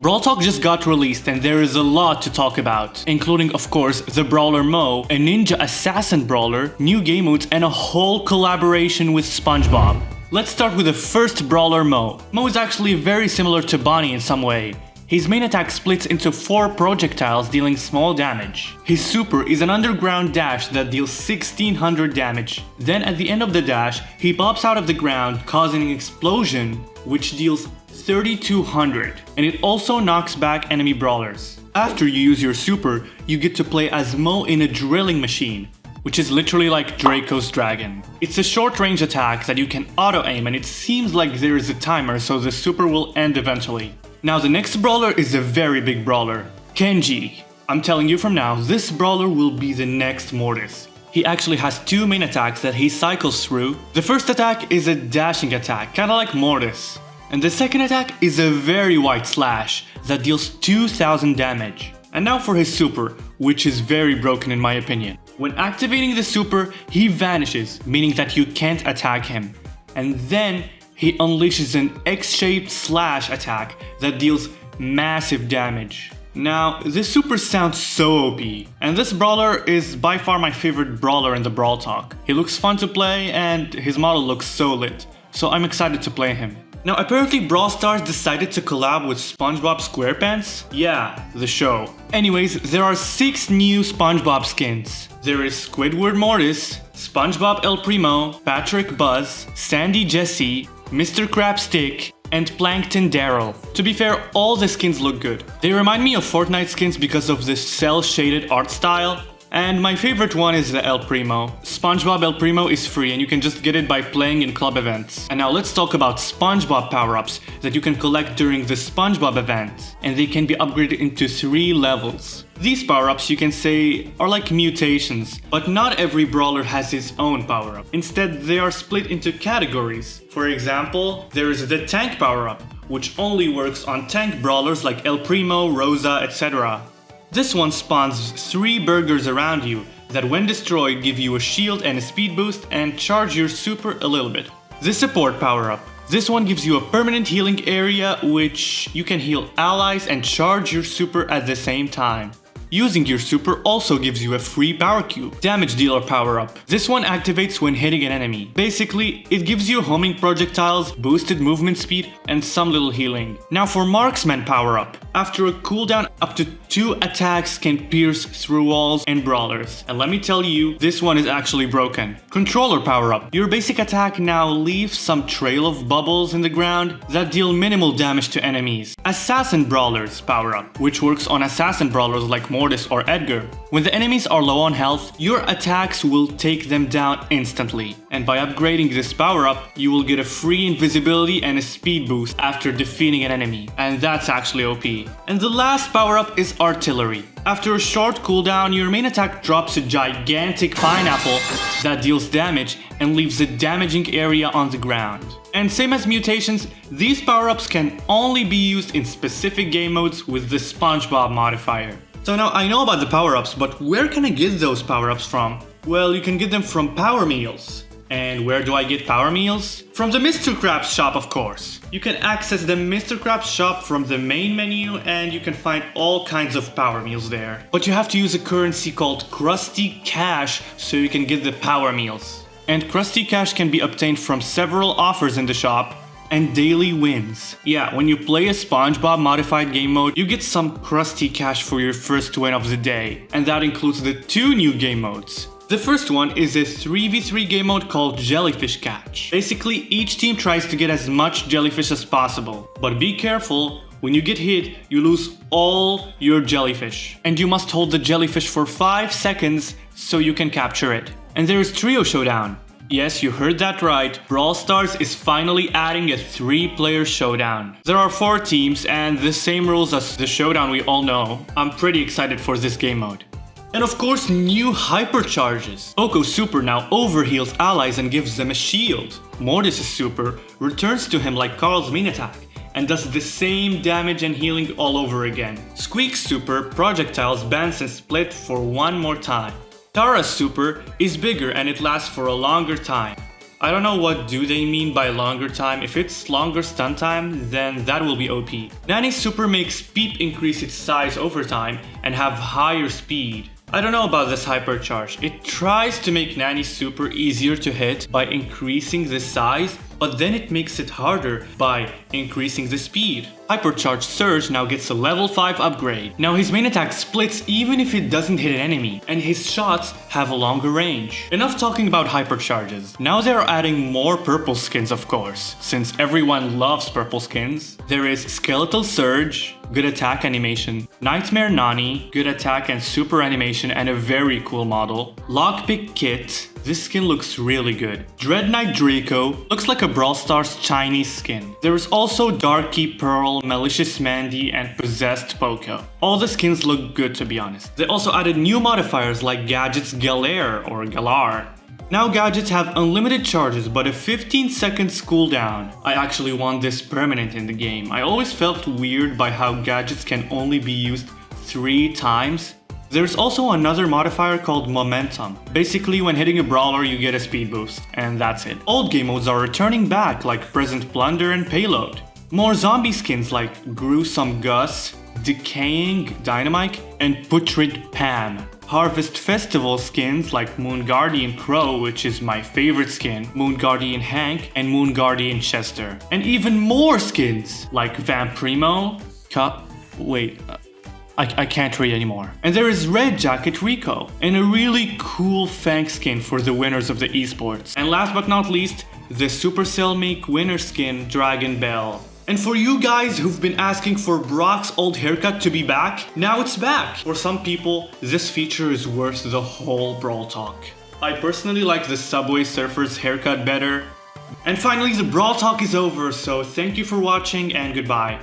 Brawl Talk just got released and there is a lot to talk about, including of course the Brawler Moe, a ninja assassin brawler, new game modes and a whole collaboration with Spongebob. Let's start with the first Brawler Moe. Moe is actually very similar to Bonnie in some way. His main attack splits into 4 projectiles dealing small damage. His super is an underground dash that deals 1600 damage. Then at the end of the dash, he pops out of the ground causing an explosion which deals 3200, and it also knocks back enemy brawlers. After you use your super, you get to play as Moe in a drilling machine, which is literally like Draco's dragon. It's a short range attack that you can auto aim and it seems like there is a timer so the super will end eventually. Now the next brawler is a very big brawler, Kenji. I'm telling you from now, this brawler will be the next Mortis. He actually has 2 main attacks that he cycles through. The first attack is a dashing attack, kinda like Mortis. And the second attack is a very wide slash that deals 2000 damage. And now for his super, which is very broken in my opinion. When activating the super, he vanishes, meaning that you can't attack him. And then he unleashes an X-shaped slash attack that deals massive damage. Now, this super sounds so OP, and this brawler is by far my favorite brawler in the Brawl Talk. He looks fun to play and his model looks so lit, so I'm excited to play him. Now apparently Brawl Stars decided to collab with SpongeBob SquarePants? Yeah, the show. Anyways, there are 6 new SpongeBob skins. There is Squidward Mortis, SpongeBob El Primo, Patrick Buzz, Sandy Jessie, Mr. Crabstick, and Plankton Daryl. To be fair, all the skins look good. They remind me of Fortnite skins because of the cel-shaded art style. And my favorite one is the El Primo. SpongeBob El Primo is free and you can just get it by playing in club events. And now let's talk about Spongebob Powerups that you can collect during the Spongebob event. And they can be upgraded into 3 levels. These power-ups you can say are like mutations, but not every brawler has his own power-up. Instead, they are split into categories. For example, there is the tank power-up, which only works on tank brawlers like El Primo, Rosa, etc. This one spawns 3 burgers around you that when destroyed give you a shield and a speed boost and charge your super a little bit. The support power-up. This one gives you a permanent healing area which you can heal allies and charge your super at the same time. Using your super also gives you a free power cube, damage dealer power up. This one activates when hitting an enemy. Basically, it gives you homing projectiles, boosted movement speed, and some little healing. Now for marksman power up. After a cooldown, up to 2 attacks can pierce through walls and brawlers. And let me tell you, this one is actually broken. Controller power up. Your basic attack now leaves some trail of bubbles in the ground that deal minimal damage to enemies. Assassin brawlers power up, which works on assassin brawlers like Mortis or Edgar. When the enemies are low on health, your attacks will take them down instantly. And by upgrading this power up, you will get a free invisibility and a speed boost after defeating an enemy. And that's actually OP. And the last power up is artillery. After a short cooldown, your main attack drops a gigantic pineapple that deals damage and leaves a damaging area on the ground. And same as mutations, these power-ups can only be used in specific game modes with the Spongebob modifier. So now I know about the power-ups, but where can I get those power-ups from? Well, you can get them from Power Meals. And where do I get Power Meals? From the Mr. Krabs shop, of course. You can access the Mr. Krabs shop from the main menu and you can find all kinds of Power Meals there. But you have to use a currency called Krusty Cash so you can get the Power Meals. And Krusty Cash can be obtained from several offers in the shop and daily wins. Yeah, when you play a SpongeBob modified game mode, you get some Krusty Cash for your first win of the day. And that includes the 2 new game modes. The first one is a 3v3 game mode called Jellyfish Catch. Basically, each team tries to get as much jellyfish as possible. But be careful, when you get hit, you lose all your jellyfish. And you must hold the jellyfish for 5 seconds so you can capture it. And there is Trio Showdown. Yes, you heard that right. Brawl Stars is finally adding a 3-player showdown. There are 4 teams and the same rules as the showdown we all know. I'm pretty excited for this game mode. And of course, new Hypercharges. Poco's super now overheals allies and gives them a shield. Mortis' super returns to him like Carl's main attack and does the same damage and healing all over again. Squeak's super projectiles bounce and split for 1 more time. Tara's super is bigger and it lasts for a longer time. I don't know what do they mean by longer time. If it's longer stun time, then that will be OP. Nani's super makes Peep increase its size over time and have higher speed. I don't know about this Hypercharge. It tries to make Nani's super easier to hit by increasing the size, but then it makes it harder by increasing the speed. Hypercharge Surge now gets a level 5 upgrade. Now his main attack splits even if it doesn't hit an enemy, and his shots have a longer range. Enough talking about Hypercharges. Now they are adding more purple skins, of course, since everyone loves purple skins. There is Skeletal Surge, good attack animation, Nightmare Nani, good attack and super animation and a very cool model, Lockpick Kit, this skin looks really good. Dread Knight Draco looks like a Brawl Stars Chinese skin. There is also Darky Pearl, Malicious Mandy, and Possessed Poco. All the skins look good, to be honest. They also added new modifiers like Gadget's Galair or Galar. Now gadgets have unlimited charges but a 15-second cooldown. I actually want this permanent in the game. I always felt weird by how gadgets can only be used 3 times. There's also another modifier called Momentum. Basically, when hitting a brawler, you get a speed boost, and that's it. Old game modes are returning back, like Present Plunder and Payload. More zombie skins like Gruesome Gus, Decaying Dynamite, and Putrid Pam. Harvest Festival skins like Moon Guardian Crow, which is my favorite skin, Moon Guardian Hank, and Moon Guardian Chester. And even more skins like Vamprimo, I can't read anymore. And there is Red Jacket Rico, and a really cool Fang skin for the winners of the esports. And last but not least, the Supercell make winner skin Dragon Bell. And for you guys who've been asking for Brock's old haircut to be back, now it's back! For some people, this feature is worth the whole Brawl Talk. I personally like the Subway Surfer's haircut better. And finally, the Brawl Talk is over, so thank you for watching and goodbye.